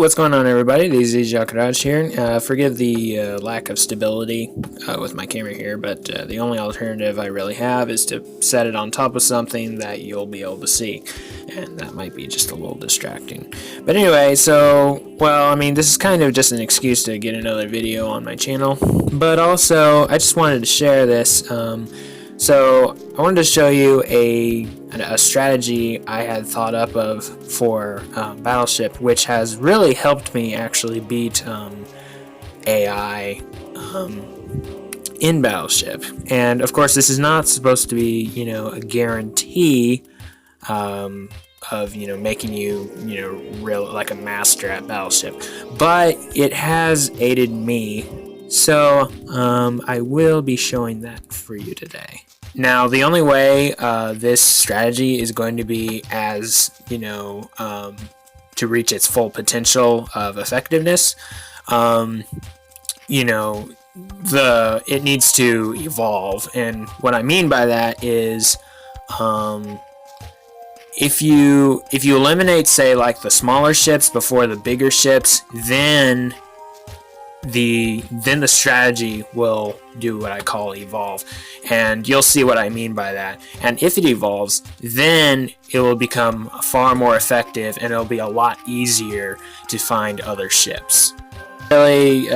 what's going on, everybody? This is Jorasz here. Forgive the lack of stability with my camera here, but the only alternative I really have is to set it on top of something that you'll be able to see, and that might be just a little distracting. But anyway, this is kind of just an excuse to get another video on my channel, but also I just wanted to share this. So I wanted to show you a strategy I had thought up of for Battleship, which has really helped me actually beat AI in Battleship. And of course, this is not supposed to be, a guarantee of making you real like a master at Battleship, but it has aided me. So I will be showing that for you today. Now, the only way this strategy is going to be as, to reach its full potential of effectiveness, it needs to evolve. And what I mean by that is, if you eliminate, say, like the smaller ships before the bigger ships, then the strategy will do what I call evolve, and you'll see what I mean by that. And if it evolves, then it will become far more effective, and it'll be a lot easier to find other ships. Really,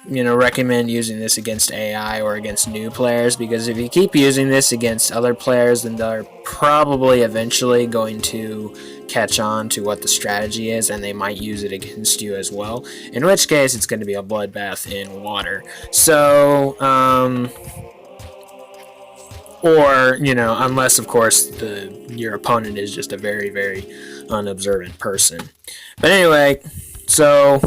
recommend using this against AI or against new players, because if you keep using this against other players, then they're probably eventually going to catch on to what the strategy is, and they might use it against you as well, in which case it's going to be a bloodbath in water. So unless of course your opponent is just a very, very unobservant person. But anyway, so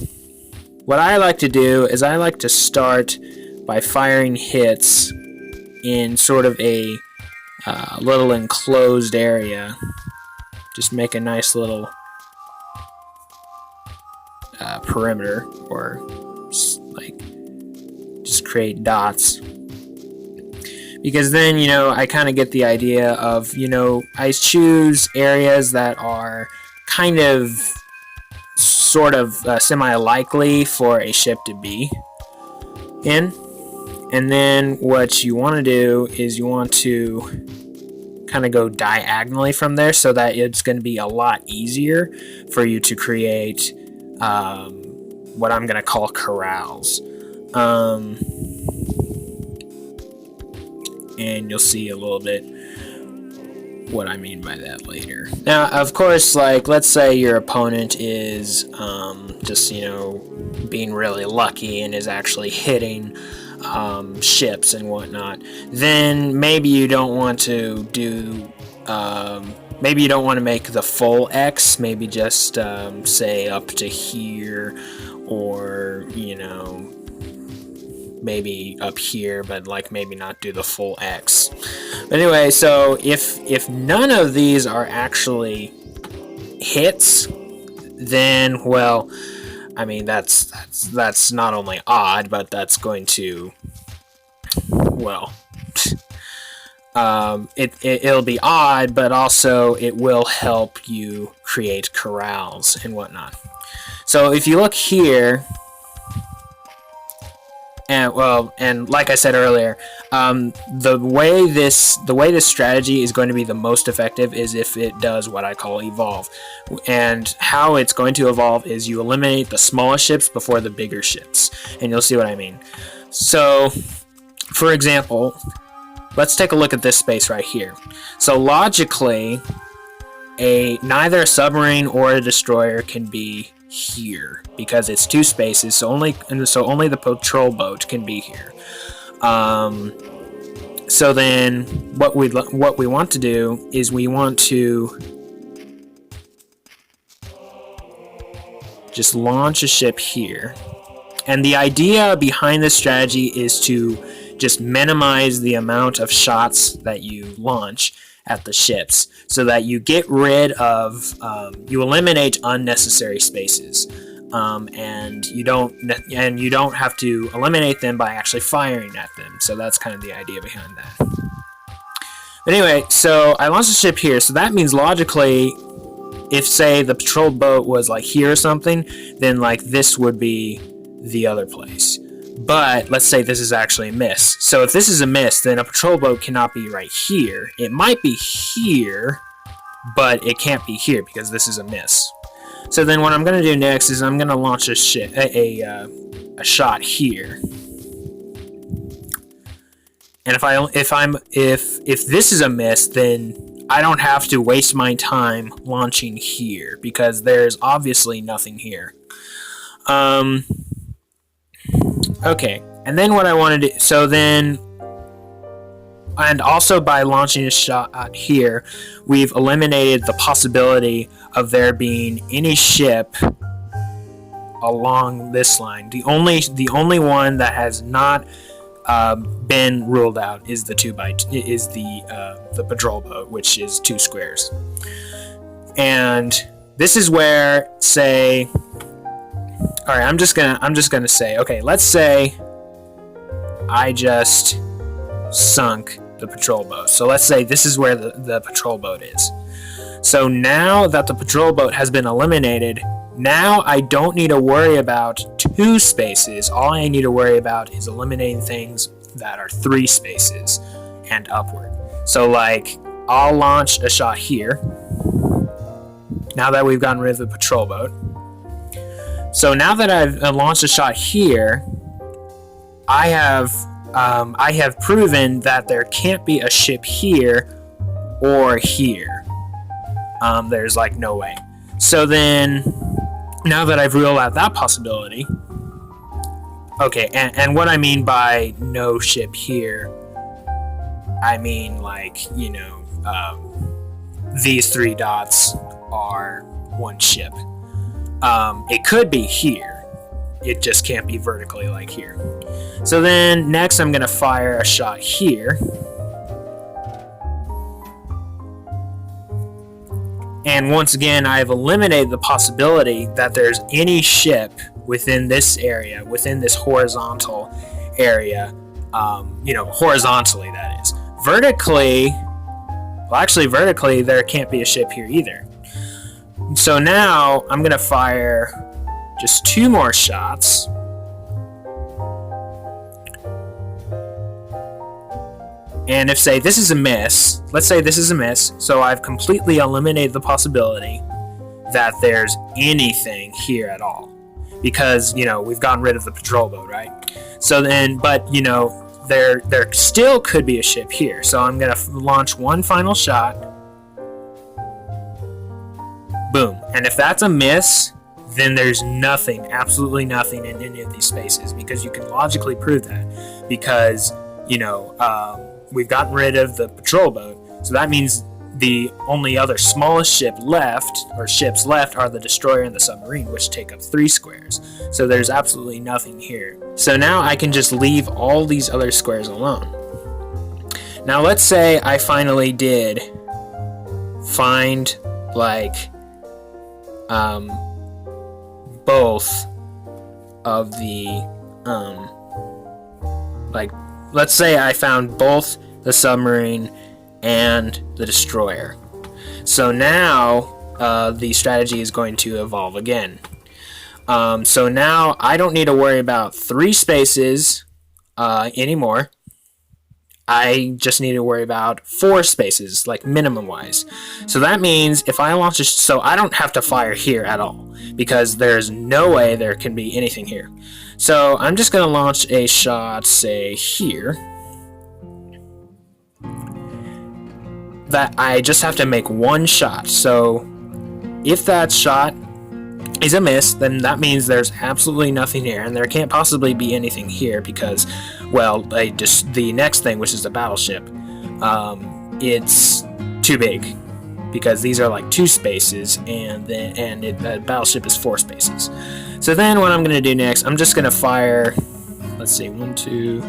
what I like to do is I like to start by firing hits in sort of a little enclosed area. Just make a nice little perimeter, or just create dots. Because then, I kind of get the idea of, I choose areas that are kind of sort of semi-likely for a ship to be in. And then what you want to do is you want to kind of go diagonally from there, so that it's going to be a lot easier for you to create what I'm going to call corrals. And you'll see a little bit what I mean by that later. Now, of course, let's say your opponent is just being really lucky and is actually hitting ships and whatnot, then maybe you don't want to do maybe you don't want to make the full X, maybe just say up to here, or maybe up here, but maybe not do the full X. But anyway, so if none of these are actually hits, then that's not only odd, but that's going to, it'll be odd, but also it will help you create corrals and whatnot. So if you look here, and like I said earlier, the way this strategy is going to be the most effective is if it does what I call evolve. And how it's going to evolve is you eliminate the smallest ships before the bigger ships, and you'll see what I mean. So, for example, let's take a look at this space right here. So logically, neither a submarine or a destroyer can be here, because it's two spaces, so only the patrol boat can be here. So then what we want to do is we want to just launch a ship here. And the idea behind this strategy is to just minimize the amount of shots that you launch at the ships, so that you get rid of, you eliminate unnecessary spaces, and you don't have to eliminate them by actually firing at them. So that's kind of the idea behind that. But anyway, so I launched a ship here, so that means logically if say the patrol boat was like here or something, then like this would be the other place. But let's say this is actually a miss. So if this is a miss, then a patrol boat cannot be right here. It might be here, but it can't be here because this is a miss. So then what I'm going to do next is I'm going to launch a shot here. And if this is a miss, then I don't have to waste my time launching here because there's obviously nothing here. Okay, and then what I want to do, so then, and also by launching a shot here, we've eliminated the possibility of there being any ship along this line. The only one that has not been ruled out is the the patrol boat, which is 2 squares. And this is where, say, all right, I'm just gonna say, okay, let's say I just sunk the patrol boat. So let's say this is where the patrol boat is. So now that the patrol boat has been eliminated, now I don't need to worry about 2 spaces. All I need to worry about is eliminating things that are 3 spaces and upward. So like, I'll launch a shot here. Now that we've gotten rid of the patrol boat. So now that I've launched a shot here, I have proven that there can't be a ship here or here. There's like no way. So then, now that I've ruled out that possibility, okay, and what I mean by no ship here, I mean like, you know, these 3 dots are 1 ship. It could be here. It just can't be vertically like here. So then next I'm going to fire a shot here. And once again, I've eliminated the possibility that there's any ship within this area, within this horizontal area, you know, horizontally that is. Vertically, well actually vertically there can't be a ship here either. So now I'm going to fire just 2 more shots. And if, say, this is a miss, let's say this is a miss, so I've completely eliminated the possibility that there's anything here at all. Because, you know, we've gotten rid of the patrol boat, right? So then, but, you know, there still could be a ship here. So I'm going to launch 1 final shot. Boom. And if that's a miss, then there's nothing, absolutely nothing in any of these spaces, because you can logically prove that. Because, you know, we've gotten rid of the patrol boat, so that means the only other smallest ship left, or ships left, are the destroyer and the submarine, which take up 3 squares. So there's absolutely nothing here. So now I can just leave all these other squares alone. Now let's say I finally did find, like, both of the, like, let's say I found both the submarine and the destroyer. So now the strategy is going to evolve again. So now I don't need to worry about 3 spaces anymore. I just need to worry about 4 spaces, like minimum wise. So that means if I launch so I don't have to fire here at all, because there's no way there can be anything here. So I'm just going to launch a shot, say here, that I just have to make 1 shot. So if that shot is a miss, then that means there's absolutely nothing here, and there can't possibly be anything here because, well, the next thing, which is the battleship, it's too big, because these are like 2 spaces, and the battleship is 4 spaces. So then what I'm going to do next, I'm just going to fire, let's see, 1, 2,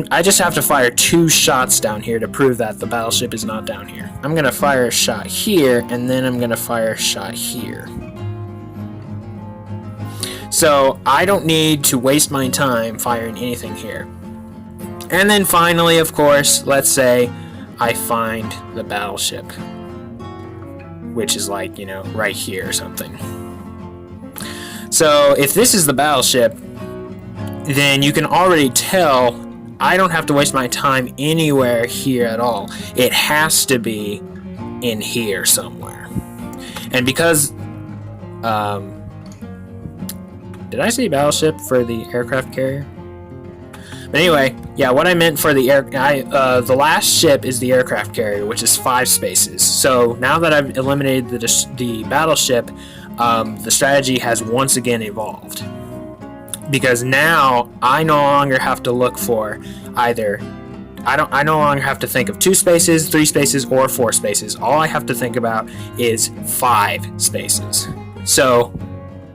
I just have to fire 2 shots down here to prove that the battleship is not down here. I'm going to fire a shot here, and then I'm going to fire a shot here. So I don't need to waste my time firing anything here. And then finally, of course, let's say I find the battleship. which is like, you know, right here or something. So if this is the battleship, then you can already tell I don't have to waste my time anywhere here at all. It has to be in here somewhere. And because did I say battleship for the aircraft carrier? But anyway, yeah, what I meant for the the last ship is the aircraft carrier, which is 5 spaces. So now that I've eliminated the battleship, the strategy has once again evolved. Because now I no longer have to look for either. I no longer have to think of 2 spaces, 3 spaces, or 4 spaces. All I have to think about is 5 spaces. So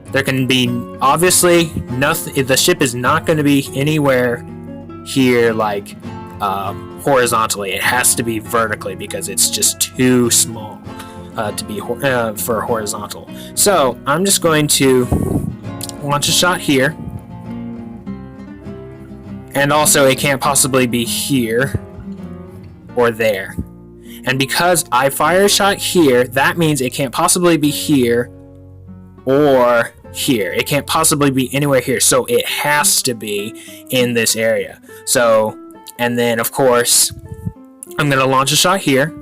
there can be obviously nothing. The ship is not going to be anywhere here like horizontally. It has to be vertically because it's just too small to be for horizontal. So I'm just going to launch a shot here. And also, it can't possibly be here or there. And because I fire a shot here, that means it can't possibly be here or here. It can't possibly be anywhere here. So it has to be in this area. So, and then of course, I'm going to launch a shot here.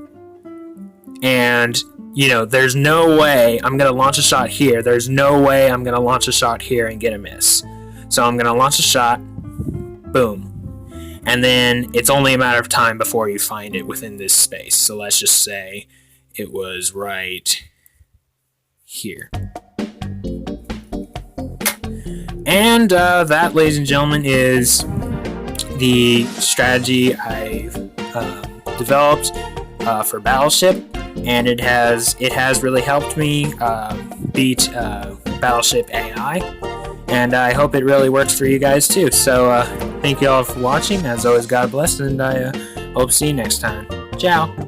And, you know, there's no way I'm going to launch a shot here. There's no way I'm going to launch a shot here and get a miss. So I'm going to launch a shot. Boom. And then it's only a matter of time before you find it within this space. So let's just say it was right here. And that, ladies and gentlemen, is the strategy I've developed for Battleship. And it has really helped me beat Battleship AI. And I hope it really works for you guys too. So thank you all for watching. As always, God bless, and I hope to see you next time. Ciao.